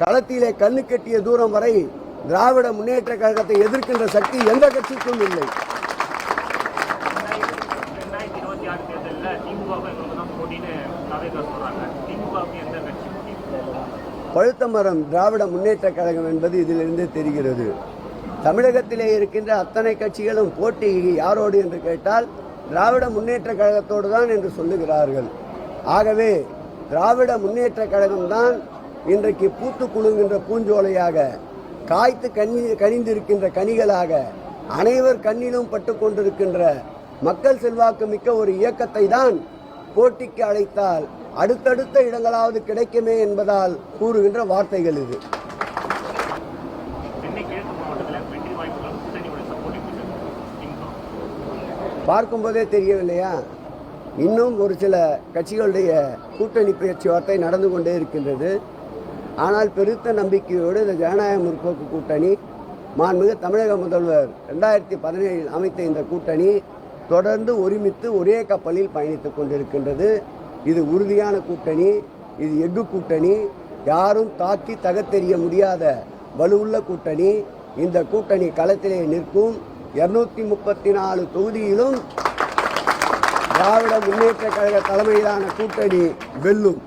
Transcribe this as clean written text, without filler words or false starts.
களத்திலே கண்ணு கட்டிய தூரம் வரை திராவிட முன்னேற்ற கழகத்தை எதிர்க்கின்ற சக்தி எந்த கட்சிக்கும் இல்லை. பழுத்த மரம் திராவிட முன்னேற்ற கழகம் என்பது இதிலிருந்து தெரிகிறது. தமிழகத்திலே இருக்கின்ற அத்தனை கட்சிகளும் போட்டி யாரோடு என்று கேட்டால் திராவிட முன்னேற்ற கழகத்தோடு தான் என்று சொல்லுகிறார்கள். ஆகவே திராவிட முன்னேற்ற கழகம்தான் இன்றைக்கு பூத்து குலுங்குகின்ற பூஞ்சோலையாக, காய்த்து கனிந்திருக்கின்ற கனிகளாக, அனைவர் கண்ணிலும் பட்டு கொண்டிருக்கின்ற மக்கள் செல்வாக்கு மிக்க ஒரு இயக்கத்தை தான் போட்டிக்கு அழைத்தால் அடுத்தடுத்த இடங்களாவது கிடைக்குமே என்பதால் கூறுகின்ற வார்த்தைகள் இது. பார்க்கும்போதே தெரியவில்லையா? இன்னும் ஒரு சில கட்சிகளுடைய கூட்டணி பேச்சுவார்த்தை நடந்து கொண்டே இருக்கின்றது. ஆனால் பெருத்த நம்பிக்கையோடு இந்த ஜனநாயக முற்போக்கு கூட்டணி, மாண்புமிகு தமிழக முதல்வர் 2017 அமைத்த இந்த கூட்டணி தொடர்ந்து ஒருமித்து ஒரே கப்பலில் பயணித்துக் கொண்டிருக்கின்றது. இது உறுதியான கூட்டணி, இது எஃகு கூட்டணி, யாரும் தாக்கி தகத்தெறிய முடியாத வலுவுள்ள கூட்டணி. இந்த கூட்டணி களத்திலே நிற்கும். 234 தொகுதியிலும் திராவிட முன்னேற்ற கழக தலைமையிலான கூட்டணி வெல்லும்.